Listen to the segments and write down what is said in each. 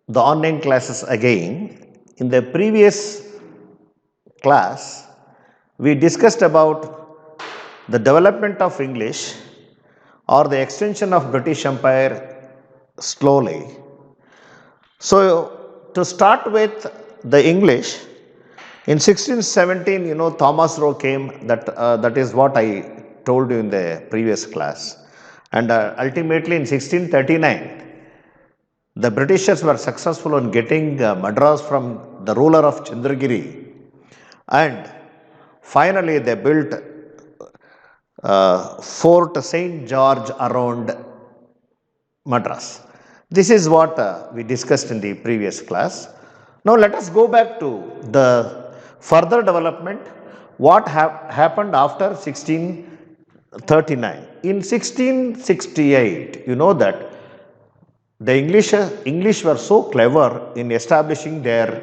the online classes again. In the previous class, we discussed about the development of English or the extension of British Empire slowly. So, to start with the English, in 1617, Thomas Roe came. That is what I told you in the previous class. And ultimately, in 1639, the Britishers were successful in getting Madras from the ruler of Chandragiri, and finally they built Fort Saint George around Madras. This is what we discussed in the previous class. Now let us go back to the further development. What happened after 1639? In 1668, you know that the English were so clever in establishing their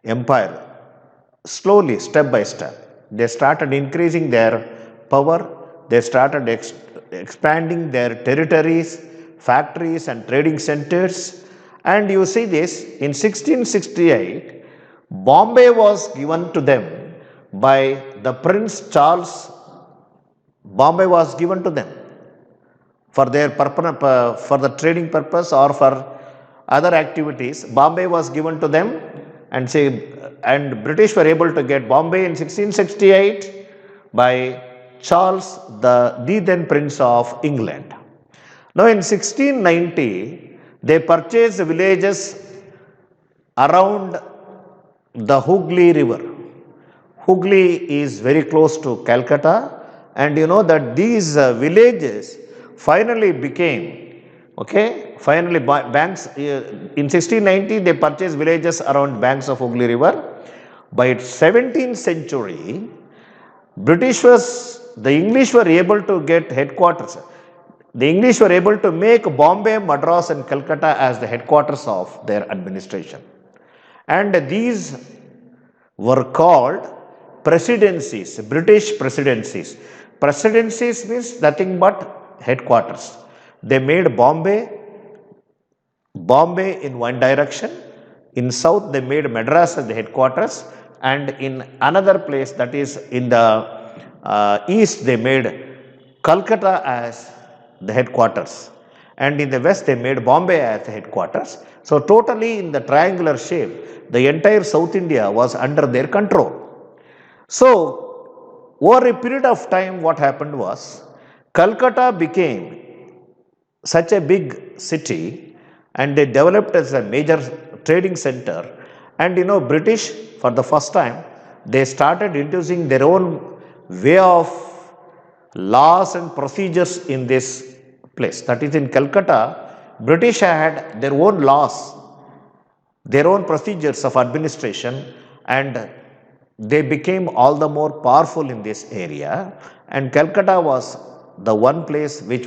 empire slowly, step by step. They started increasing their power, they started expanding their territories, factories, and trading centers. And you see this in 1668, Bombay was given to them by the Prince Charles. Bombay was given to them for their purpose, for the trading purpose or for other activities. Bombay was given to them, and British were able to get Bombay in 1668 by Charles, the then Prince of England. Now in 1690, they purchased villages around the Hooghly River. Hooghly is very close to Calcutta, and you know that these villages finally became, finally banks, in 1690 they purchased villages around banks of Hooghly River. By 17th century, the English were able to get headquarters. The English were able to make Bombay, Madras and Calcutta as the headquarters of their administration. And these were called presidencies, British presidencies. Presidencies means nothing but headquarters. They made Bombay in one direction. In south, they made Madras as the headquarters, and in another place, that is in the east, they made Calcutta as the headquarters, and in the west, they made Bombay as the headquarters. So, totally in the triangular shape, the entire South India was under their control. So, over a period of time, what happened was Calcutta became such a big city, and they developed as a major trading center. And British, for the first time, they started introducing their own way of laws and procedures in this place. That is, in Calcutta, British had their own laws, their own procedures of administration, and they became all the more powerful in this area. And Calcutta was the one place which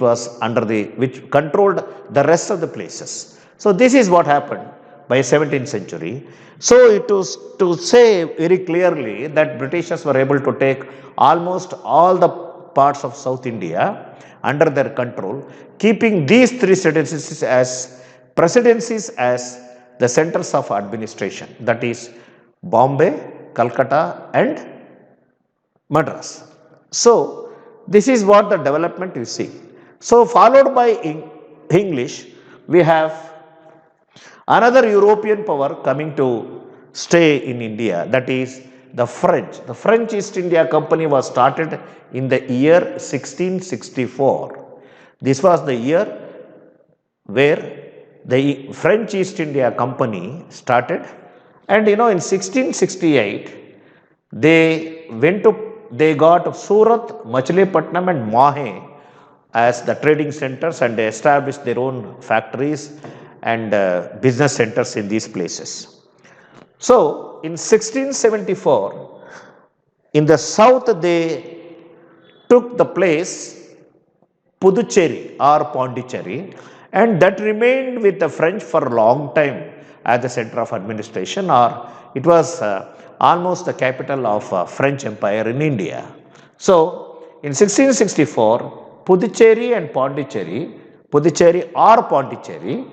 controlled the rest of the places. So this is what happened by 17th century. So it was to say very clearly that Britishers were able to take almost all the parts of South India under their control, keeping these three presidencies as the centers of administration, that is Bombay, Calcutta and Madras. So this is what the development you see. So followed by English, we have another European power coming to stay in India, that is the French. The French East India Company was started in the year 1664. This was the year where the French East India Company started, and in 1668 they got Surat, Machilipatnam and Mahe as the trading centers, and they established their own factories and business centers in these places. So in 1674, in the south they took the place Puducherry or Pondicherry, and that remained with the French for a long time as the center of administration, or it was almost the capital of French Empire in India. So in 1664, Puducherry or Pondicherry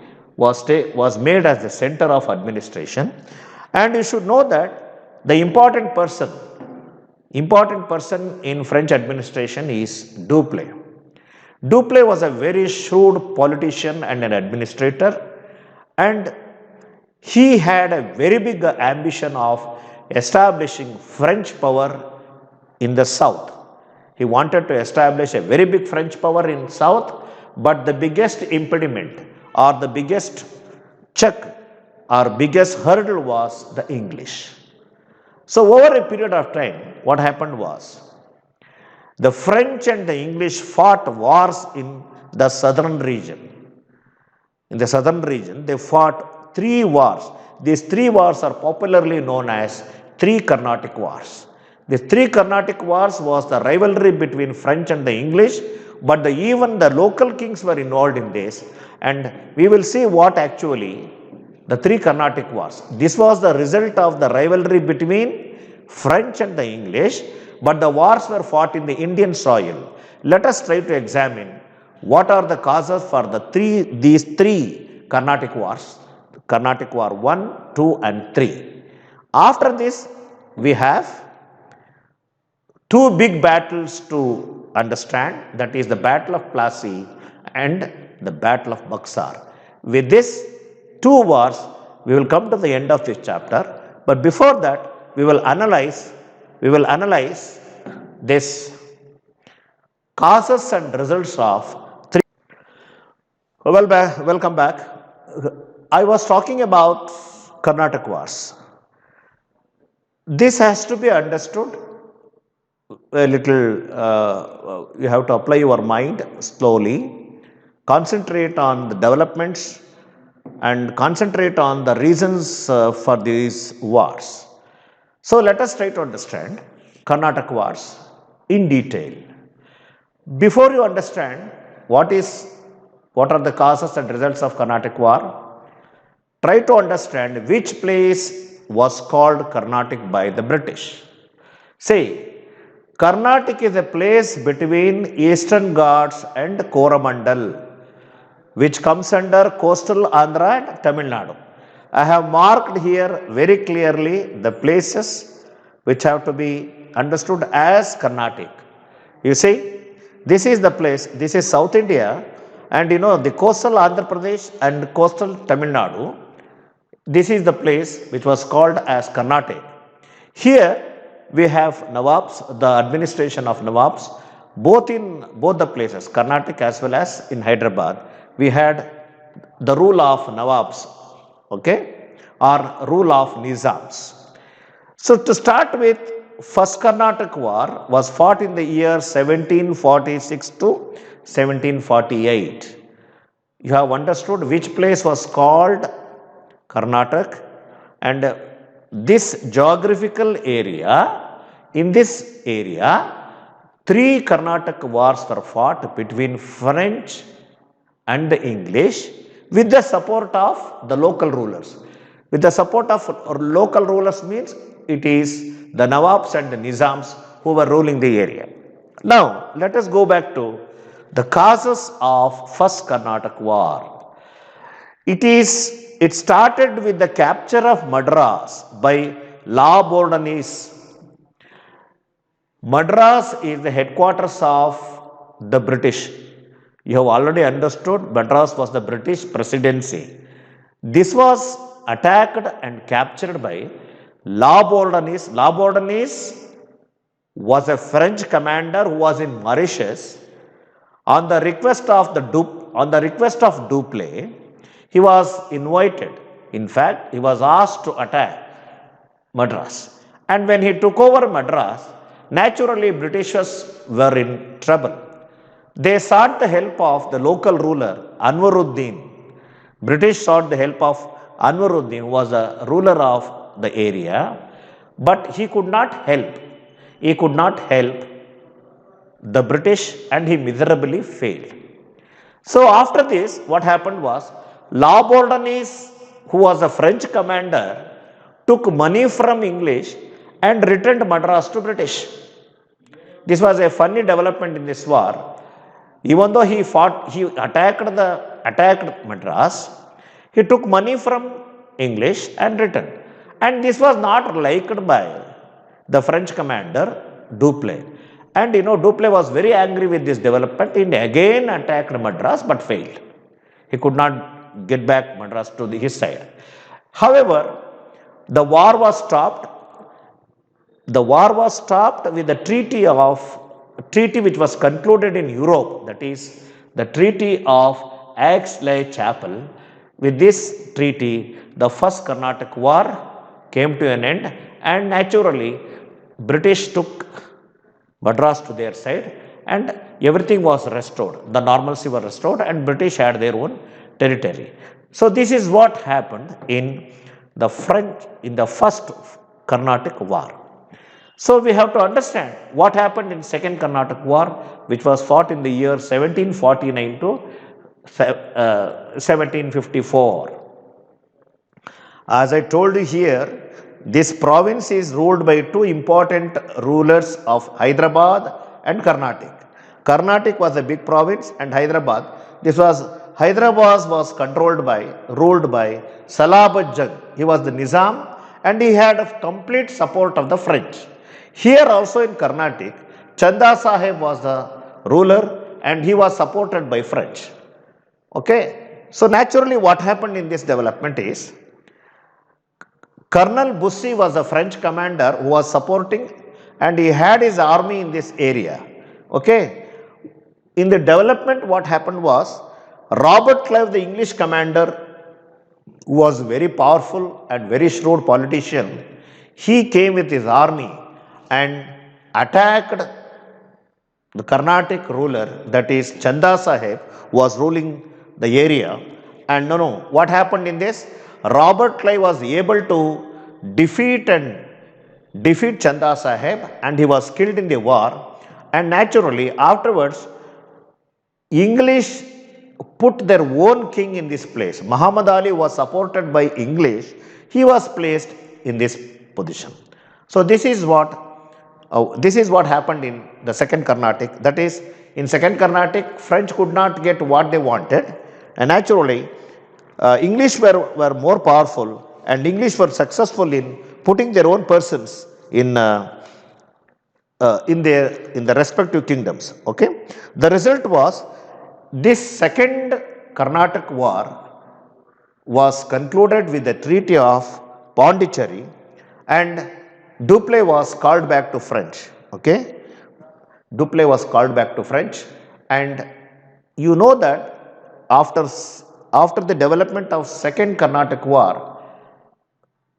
was made as the center of administration. And you should know that the important person in French administration is Dupleix. Dupleix was a very shrewd politician and an administrator, and he had a very big ambition of establishing French power in the south. He wanted to establish a very big French power in south, but the biggest impediment or the biggest check or biggest hurdle was the English. So over a period of time, what happened was the French and the English fought wars in the southern region. In the southern region, they fought 3 wars. These 3 wars are popularly known as 3 Carnatic Wars. The 3 Carnatic Wars was the rivalry between French and the English, but even the local kings were involved in this, and we will see what actually the 3 Carnatic Wars. This was the result of the rivalry between French and the English, but the wars were fought in the Indian soil. Let us try to examine what are the causes for these 3 Carnatic Wars, Carnatic War 1, 2 and 3. After this, we have 2 big battles to understand, that is the Battle of Plassey and the Battle of Buxar. With these 2 wars, we will come to the end of this chapter, but before that, we will analyze this causes and results of 3. Welcome back. I was talking about Carnatic Wars. This has to be understood a little, you have to apply your mind slowly, concentrate on the developments and concentrate on the reasons for these wars. So let us try to understand Carnatic Wars in detail. Before you understand what are the causes and results of Carnatic War, try to understand which place was called Carnatic by the British. See, Carnatic is a place between Eastern Ghats and Coromandel, which comes under coastal Andhra and Tamil Nadu. I have marked here very clearly the places which have to be understood as Carnatic. You see, this is the place, this is South India, and the coastal Andhra Pradesh and coastal Tamil Nadu, this is the place which was called as Carnatic. Here we have Nawabs, the administration of Nawabs, both the places, Carnatic as well as in Hyderabad. We had the rule of Nawabs, okay, or rule of Nizams. So to start with, first Carnatic War was fought in the year 1746 to 1748. You have understood which place was called Carnatic, and this geographical area, in this area, 3 Carnatic Wars were fought between French and the English with the support of the local rulers. With the support of local rulers means it is the Nawabs and the Nizams who were ruling the area. Now, let us go back to the causes of first Carnatic War. It started with the capture of Madras by La Bourdonnais. Madras is the headquarters of the British. You have already understood Madras was the British presidency. This was attacked and captured by La Bourdonnais. La Bourdonnais was a French commander who was in Mauritius. On the request of Dupleix, he was invited. In fact, he was asked to attack Madras. And when he took over Madras, naturally Britishers were in trouble. They sought the help of the local ruler Anwaruddin. British sought the help of Anwaruddin, who was a ruler of the area, but he could not help. He could not help the British, and he miserably failed. So after this, what happened was, La Bourdonnais, who was a French commander, took money from English and returned Madras to British. This was a funny development in this war. Even though he attacked Madras, He took money from English and returned. And this was not liked by the French commander Dupleix. And Dupleix was very angry with this development. He again attacked Madras but failed. He could not get back Madras to his side. However, the war was stopped. The war was stopped with the treaty which was concluded in Europe, that is the Treaty of Aix-la-Chapelle. With this treaty, the first Carnatic War came to an end, and naturally British took Madras to their side and everything was restored. The normalcy was restored and British had their own territory. So this is what happened in the first Carnatic War. So we have to understand what happened in Second Carnatic War, which was fought in the year 1749 to 1754. As I told you here, this province is ruled by two important rulers of Hyderabad and Carnatic. Carnatic was a big province and Hyderabad was ruled by Salabad Jung. He was the Nizam and he had complete support of the French. Here also in Carnatic, Chanda Sahib was the ruler and he was supported by French. Okay, so naturally what happened in this development is, Colonel Bussy was a French commander who was supporting and he had his army in this area. Okay, in the development what happened was, Robert Clive, the English commander, who was very powerful and very shrewd politician, he came with his army and attacked the Carnatic ruler, that is Chanda Sahib, was ruling the area. And what happened in this? Robert Clive was able to defeat Chanda Sahib and he was killed in the war. And naturally afterwards, English put their own king in this place. Muhammad Ali was supported by English. He was placed in this position. So this is what happened in the Second Carnatic. That is, in Second Carnatic, French could not get what they wanted, and naturally, English were more powerful, and English were successful in putting their own persons in the respective kingdoms. Okay, the result was this Second Carnatic War was concluded with the Treaty of Pondicherry, and Dupleix was called back to French. Okay, Dupleix was called back to French, and you know that after the development of Second Carnatic War,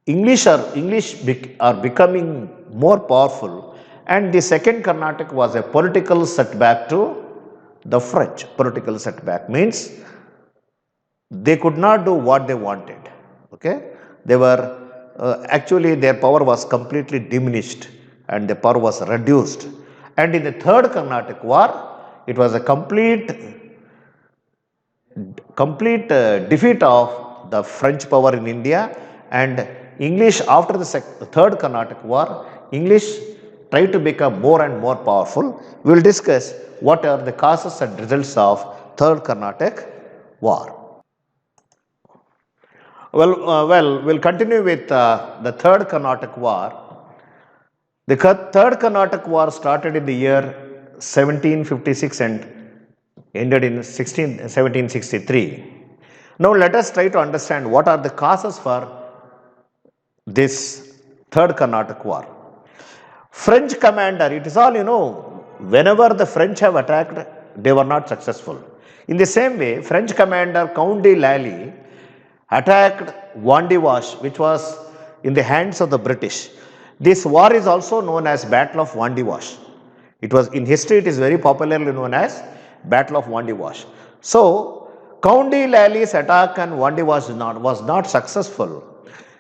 English are becoming more powerful, and the Second Carnatic was a political setback to the French. Political setback means they could not do what they wanted. Okay, they were actually their power was completely diminished and their power was reduced. And in the Third Carnatic War, it was a complete defeat of the French power in India, and English, after the Third Carnatic War, English tried to become more and more powerful. We will discuss what are the causes and results of Third Carnatic War. We'll continue with the Third Carnatic War. The Third Carnatic War started in the year 1756 and ended in 1763. Now let us try to understand what are the causes for this Third Carnatic War. French commander, it is all whenever the French have attacked, they were not successful. In the same way, French commander Count de Lally attacked Vandivash, which was in the hands of the British. This war is also known as Battle of Vandivash. It was in history, it is very popularly known as Battle of Vandivash. So, Count de Lally's attack on Vandivash was not successful.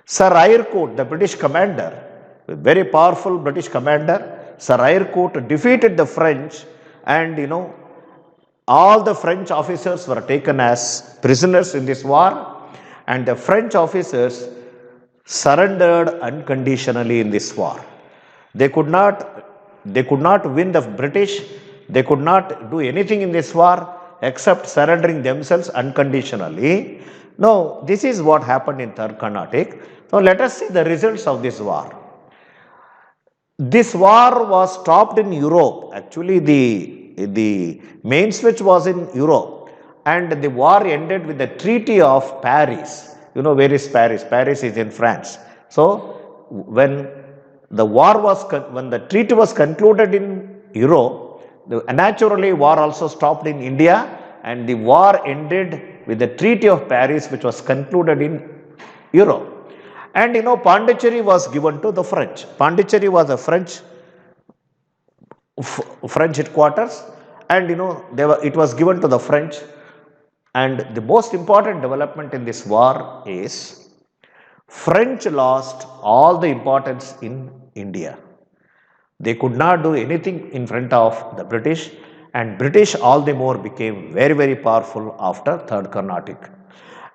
Sir Eyrecourt, the British commander, a very powerful British commander, Sir Eyrecourt defeated the French, and all the French officers were taken as prisoners in this war, and the French officers surrendered unconditionally in this war. They could not win the British. They could not do anything in this war except surrendering themselves unconditionally. Now, this is what happened in Third Carnatic. Now, let us see the results of this war. This war was stopped in Europe. Actually, the main switch was in Europe, and the war ended with the Treaty of Paris. You know, where is Paris? Paris is in France. So, when when the treaty was concluded in Europe, naturally war also stopped in India, and the war ended with the Treaty of Paris, which was concluded in Europe. And Pondicherry was given to the French. Pondicherry was a French headquarters, and it was given to the French. And the most important development in this war is French lost all the importance in India. They could not do anything in front of the British, and British all the more became very, very powerful after Third Carnatic.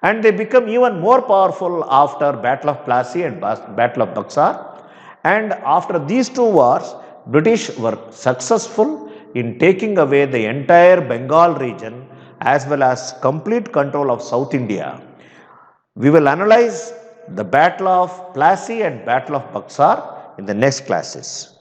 And they become even more powerful after Battle of Plassey and Battle of Buxar. And after these two wars, British were successful in taking away the entire Bengal region as well as complete control of South India. We will analyze the Battle of Plassey and Battle of Buxar in the next classes.